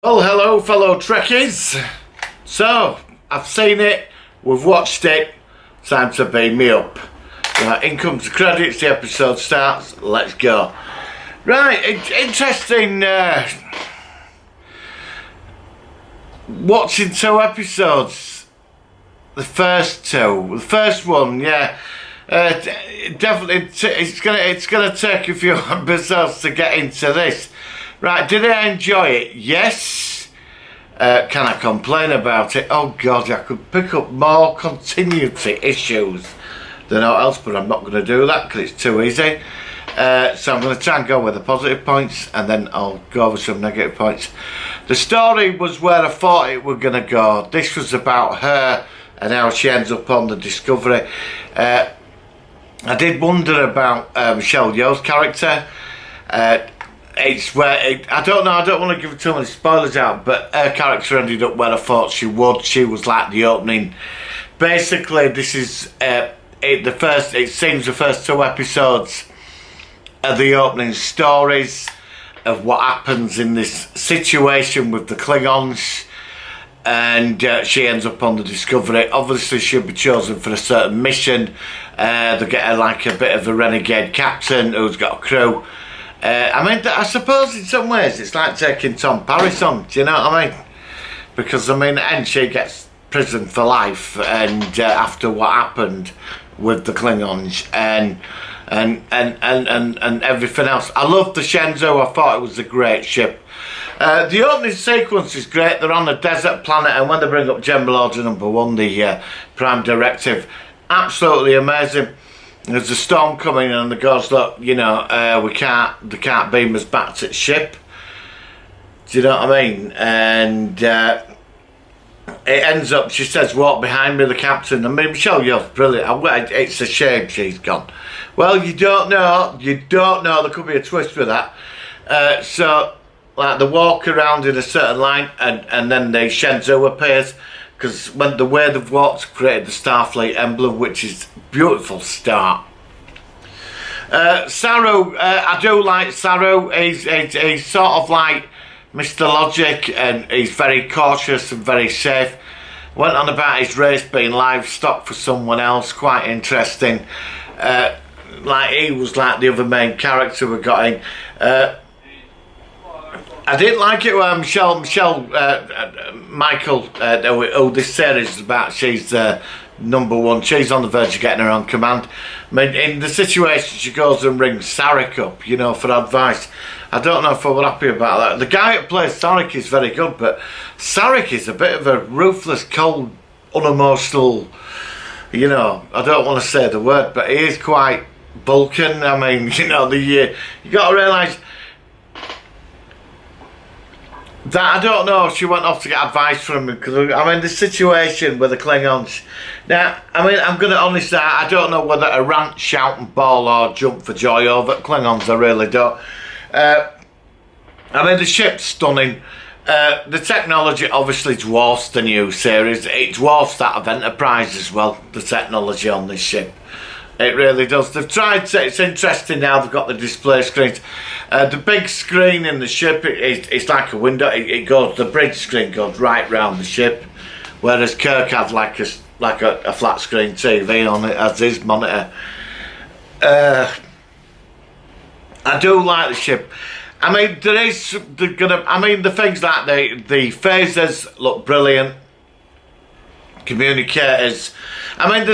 Well, hello fellow Trekkies. So, I've seen it, we've watched it, time to beam me up. Right, in comes the credits, the episode starts, let's go. Right, interesting watching two episodes. The first one, yeah. Definitely, it's gonna take a few episodes to get into this. Right, did I enjoy it? Yes. Can I complain about it? Oh God, I could pick up more continuity issues than all else, but I'm not going to do that because it's too easy. So I'm going to try and go with the positive points, and then I'll go over some negative points. The story was where I thought it were going to go. This was about her and how she ends up on the Discovery. I did wonder about Michelle Yeoh's character. It's where I don't know. I don't want to give too many spoilers out, but her character ended up where I thought she would. She was like the opening. Basically, this is it seems the first two episodes are the opening stories of what happens in this situation with the Klingons, and she ends up on the Discovery. Obviously, she'll be chosen for a certain mission. They get her like a bit of a renegade captain who's got a crew. I suppose in some ways it's like taking Tom Paris on, do you know what I mean? Because, at the end she gets prison for life, and after what happened with the Klingons and everything else. I love the Shenzhou, I thought it was a great ship. The opening sequence is great. They're on a desert planet, and when they bring up General Order Number 1, the Prime Directive, absolutely amazing. There's a storm coming, and the goes, look, you know, they can't beam us back to the ship. Do you know what I mean? And it ends up, she says, walk behind me, the captain. I mean, Michelle Yeoh's brilliant. It's a shame she's gone. Well, you don't know, there could be a twist with that. So, like, they walk around in a certain line, and then the Shenzhou appears. Because when the way they've walked created the Starfleet emblem, which is a beautiful start. Saru, I do like Saru. He's sort of like Mr. Logic, and he's very cautious and very safe. Went on about his race being livestock for someone else, quite interesting. Like he was like the other main character we got in. I didn't like it when Michael, who this series is about, she's number one. She's on the verge of getting her own command. I mean, in the situation, she goes and rings Sarek up, you know, for advice. I don't know if I was happy about that. The guy that plays Sarek is very good, but Sarek is a bit of a ruthless, cold, unemotional, you know, I don't want to say the word, but he is quite Vulcan. I mean, you know, you got to realise that I don't know if she went off to get advice from him, because I mean the situation with the Klingons. Now, I mean, I'm going to honestly say I don't know whether to rant, shout and bawl or jump for joy over Klingons, I really don't. I mean, the ship's stunning. The technology obviously dwarfs the new series. It dwarfs that of Enterprise as well, the technology on this ship. It really does. They've tried to, it's interesting now they've got the display screens. The big screen in the ship, it's like a window. It goes, the bridge screen goes right round the ship, whereas Kirk had like a flat screen TV on it as his monitor. I do like the ship. I mean, the things like the phasers look brilliant. Communicators. I mean,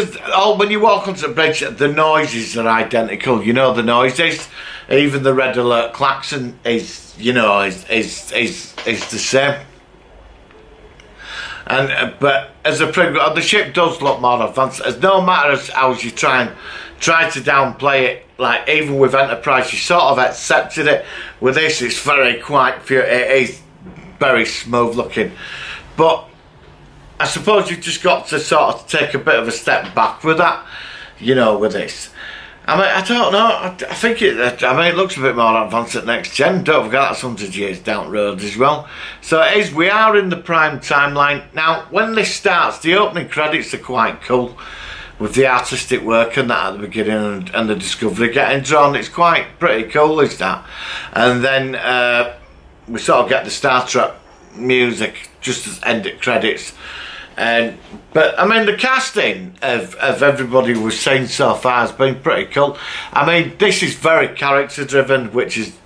when you walk onto the bridge, the noises are identical. You know the noises. Even the red alert klaxon is, you know, is the same. And but as a the ship does look more advanced. As no matter how you try to downplay it, like even with Enterprise, you sort of accepted it. With this, it's it is very smooth looking, but I suppose you've just got to sort of take a bit of a step back with that, you know, with this. I mean, I don't know. I think it looks a bit more advanced at next gen. Don't forget that's 100 years down the road as well. So it is. We are in the prime timeline now. When this starts, the opening credits are quite cool, with the artistic work and that at the beginning, and the Discovery getting drawn. It's pretty cool, is that? And then we sort of get the Star Trek music just as end of credits. But I mean, the casting of everybody we've seen so far has been pretty cool. I mean, this is very character driven, which is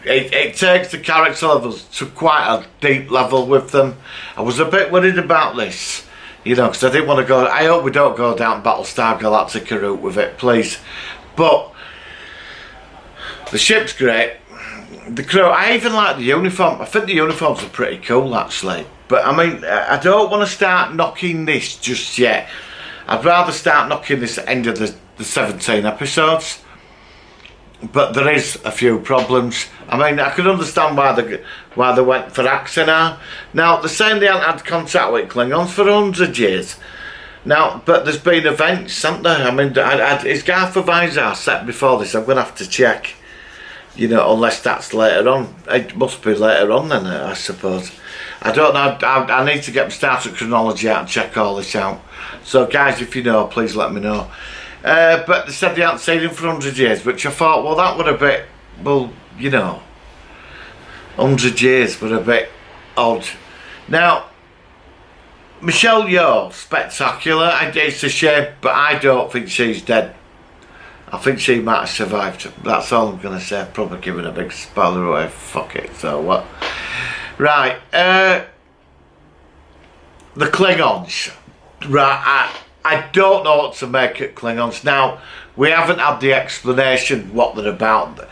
it takes the character levels to quite a deep level with them. I was a bit worried about this, you know, because I didn't want to go. I hope we don't go down Battlestar Galactica route with it, please. But the ship's great. The crew, I even like the uniform. I think the uniforms are pretty cool, actually. But I mean, I don't want to start knocking this just yet. I'd rather start knocking this at the end of the 17 episodes. But there is a few problems. I mean, I can understand why they went for Axanar. Now, they're saying they haven't had contact with Klingons for 100 years. Now, but there's been events, haven't there? I mean, is Garth Vizar set before this? I'm going to have to check. You know, unless that's later on. It must be later on then, I suppose. I don't know. I need to get my Star Trek chronology out and check all this out. So, guys, if you know, please let me know. But they said they hadn't seen him for 100 years, which I thought, well, that would a bit, well, you know, 100 years were a bit odd. Now, Michelle Yeoh, spectacular. It's a shame, but I don't think she's dead. I think she might have survived. That's all I'm going to say. Probably giving a big spoiler away. Fuck it. So what? Right. The Klingons. Right. I don't know what to make of Klingons. Now, we haven't had the explanation what they're about.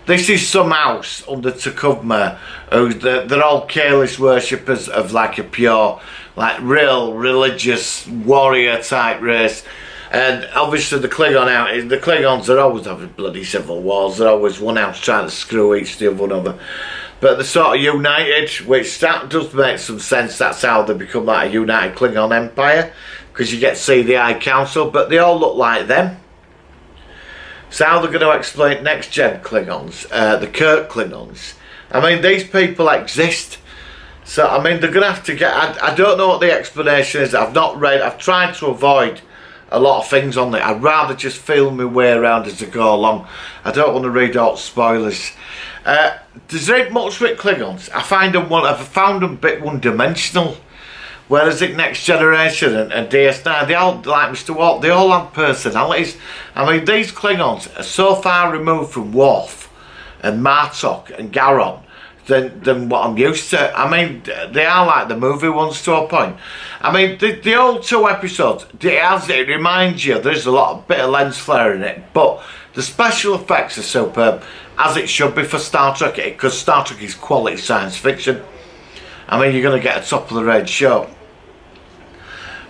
This is some house under T'Kuvma. They're all Kalis worshippers of like a pure, like real religious warrior type race. And obviously the Klingons are always having bloody civil wars. They're always one house trying to screw each the other. But they're sort of united, which that does make some sense. That's how they become like a united Klingon empire. Because you get to see the High Council, but they all look like them. So how they're going to explain next gen Klingons, the Kirk Klingons. I mean, these people exist. So, I mean, they're going to have to get... I don't know what the explanation is. I've not read... I've tried to avoid a lot of things on it. I'd rather just feel my way around as I go along. I don't want to read out spoilers. There's not much with Klingons. I've found them a bit one-dimensional. Whereas in Next Generation and DS9, they all, like Mr. Walt, they all have personalities. I mean, these Klingons are so far removed from Worf and Martok and Garon than what I'm used to. I mean, they are like the movie ones to a point. I mean, the old 2 episodes, it reminds you, there's a bit of lens flare in it, but the special effects are superb, as it should be for Star Trek, because Star Trek is quality science fiction. I mean, you're going to get a top of the range show.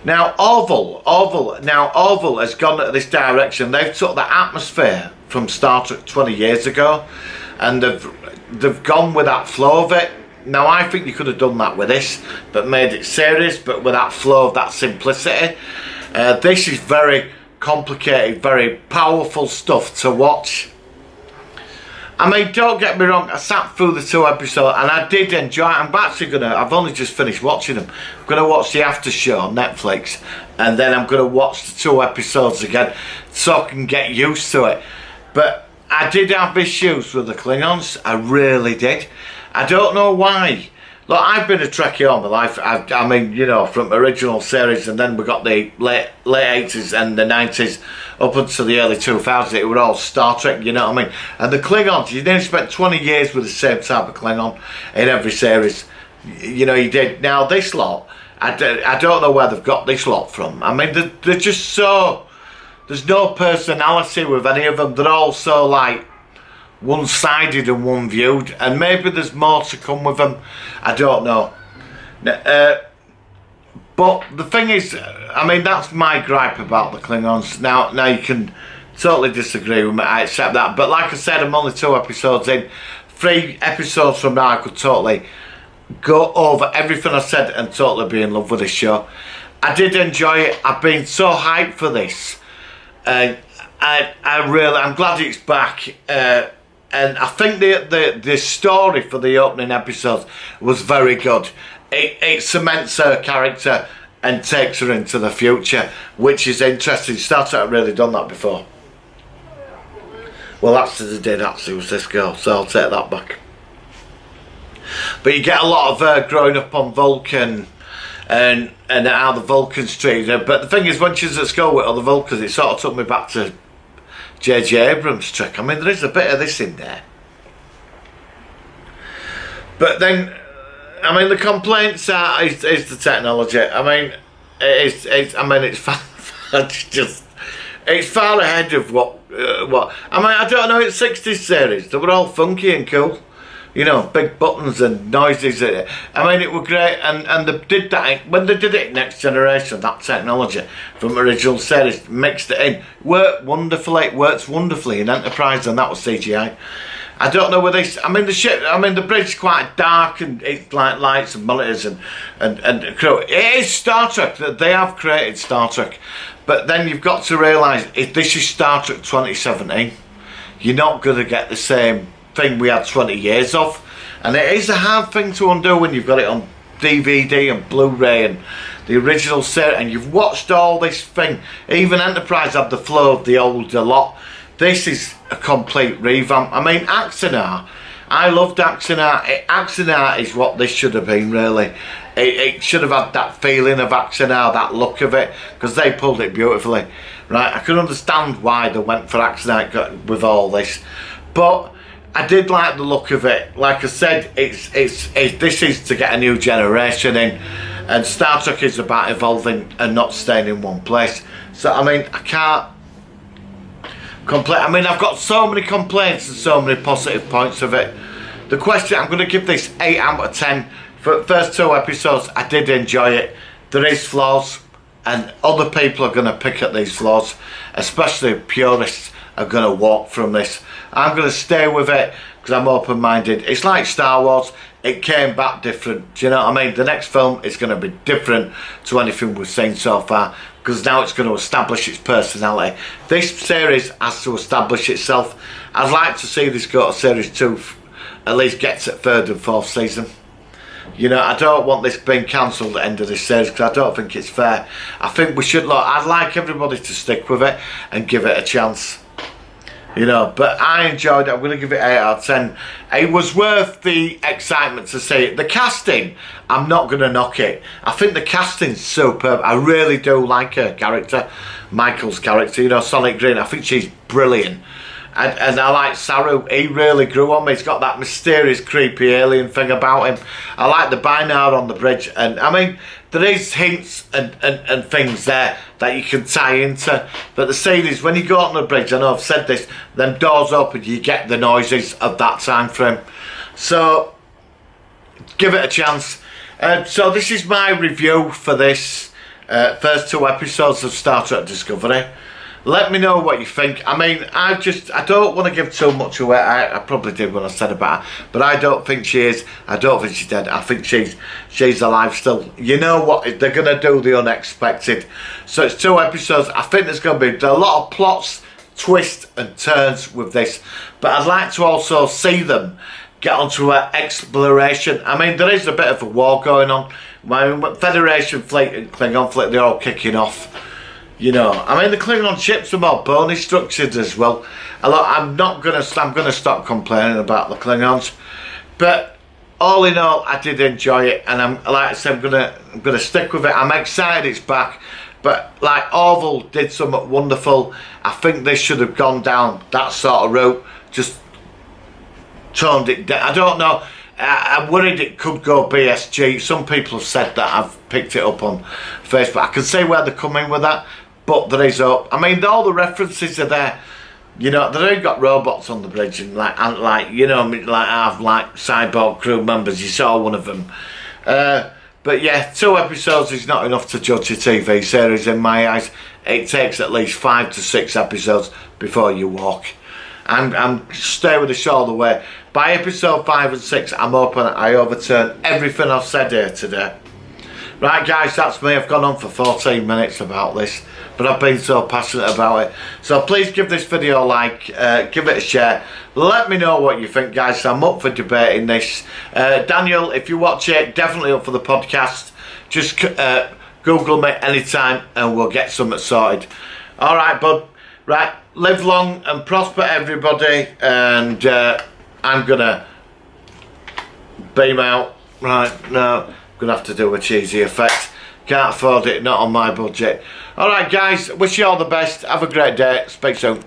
Now, Orville has gone in this direction. They've took the atmosphere from Star Trek 20 years ago, and they've gone with that flow of it. Now, I think you could have done that with this, but made it serious, but with that flow of that simplicity. This is very complicated, very powerful stuff to watch. I mean, don't get me wrong, I sat through the 2 episodes and I did enjoy it. I've only just finished watching them. I'm going to watch the after show on Netflix, and then I'm going to watch the 2 episodes again so I can get used to it. But I did have issues with the Klingons, I really did. I don't know why. Look, I've been a Trekkie all my life. I mean, you know, from original series, and then we got the late 80s and the 90s up until the early 2000s. It were all Star Trek, you know what I mean? And the Klingons, you nearly spent 20 years with the same type of Klingon in every series. You know, you did. Now, this lot, I don't know where they've got this lot from. I mean, they're just so... There's no personality with any of them. They're all so, like, one-sided and one-viewed, and maybe there's more to come with them. I don't know. But the thing is, I mean, that's my gripe about the Klingons. Now you can totally disagree with me, I accept that. But like I said, I'm only 2 episodes in. 3 episodes from now, I could totally go over everything I said and totally be in love with this show. I did enjoy it. I've been so hyped for this. I'm glad it's back. And I think the story for the opening episodes was very good. It cements her character and takes her into the future, which is interesting. Star Trek have really done that before. Well, actually they did, actually, was this girl, so I'll take that back. But you get a lot of her growing up on Vulcan and how the Vulcans treated her. But the thing is, when she was at school with other Vulcans, it sort of took me back to J.J. Abrams' trick. I mean, there is a bit of this in there. But then, I mean, the complaints are is the technology. I mean, it's just it's far ahead of what. I mean, I don't know. It's 60s series. They were all funky and cool. You know, big buttons and noises. I mean, it was great, and they did that when they did it Next Generation. That technology from original series mixed it in, worked wonderfully. It works wonderfully in Enterprise, and that was CGI. I don't know where this. I mean, the ship. I mean, the bridge is quite dark, and it's like lights and monitors and crew. It is Star Trek. They have created Star Trek, but then you've got to realise if this is Star Trek 2017, you're not going to get the same thing we had 20 years of, and it is a hard thing to undo when you've got it on DVD and Blu-ray and the original set, and you've watched all this thing. Even Enterprise had the flow of the older lot. This is a complete revamp. I mean, Axanar, I loved Axanar. Axanar is what this should have been, really. It should have had that feeling of Axanar, that look of it, because they pulled it beautifully. Right, I can understand why they went for Axanar with all this, but I did like the look of it. Like I said, this is to get a new generation in, and Star Trek is about evolving and not staying in one place. So I mean, I can't complain. I mean, I've got so many complaints and so many positive points of it. The question, I'm going to give this 8 out of 10. For the first 2 episodes, I did enjoy it. There is flaws, and other people are going to pick at these flaws, especially purists are going to walk from this. I'm going to stay with it because I'm open-minded. It's like Star Wars. It came back different. Do you know what I mean? The next film is going to be different to anything we've seen so far, because now it's going to establish its personality. This series has to establish itself. I'd like to see this go to series 2, at least get to 3rd and 4th season. You know, I don't want this being cancelled at the end of this series, because I don't think it's fair. I think we should look. I'd like everybody to stick with it and give it a chance. You know, but I enjoyed it. I'm going to give it 8 out of 10. It was worth the excitement to see it. The casting, I'm not going to knock it. I think the casting's superb. I really do like her character, Michael's character, you know, Sonic Green. I think she's brilliant. And I like Saru. He really grew on me. He's got that mysterious, creepy alien thing about him. I like the Bynard on the bridge. And I mean, there is hints and things there that you can tie into. But the scene is, when you go on the bridge, I know I've said this, then doors open, you get the noises of that time frame. So, give it a chance. So this is my review for this first 2 episodes of Star Trek Discovery. Let me know what you think. I mean, I don't want to give too much away. I probably did when I said about her, but I don't think she is. I don't think she's dead. I think she's alive still. You know what? They're going to do the unexpected. So it's 2 episodes. I think there's going to be a lot of plots, twists and turns with this. But I'd like to also see them get onto an exploration. I mean, there is a bit of a war going on. Federation fleet and Klingon fleet, they're all kicking off. You know, I mean, the Klingon ships are more bony structured as well. I'm going to stop complaining about the Klingons, but all in all, I did enjoy it, and like I said, I'm gonna stick with it. I'm excited it's back, but like Orville did something wonderful. I think they should have gone down that sort of route, just toned it down. I don't know. I'm worried it could go BSG. Some people have said that. I've picked it up on Facebook. I can see where they're coming with that, but there is hope. I mean, all the references are there. You know, they've got robots on the bridge, and like you know, like I've like cyborg crew members. You saw one of them. But yeah, 2 episodes is not enough to judge a TV series in my eyes. It takes at least 5 to 6 episodes before you walk. I'm stay with the show all the way. By episode 5 and 6, I'm hoping I overturn everything I've said here today. Right guys, that's me. I've gone on for 14 minutes about this, but I've been so passionate about it. So please give this video a like, give it a share. Let me know what you think, guys. I'm up for debating this. Daniel, if you watch it, definitely up for the podcast. Just Google me anytime and we'll get something sorted. Alright, bud. Right, live long and prosper, everybody. And I'm going to beam out. Right, no, I'm gonna have to do a cheesy effect. Can't afford it, not on my budget. Alright guys, wish you all the best. Have a great day. Speak soon.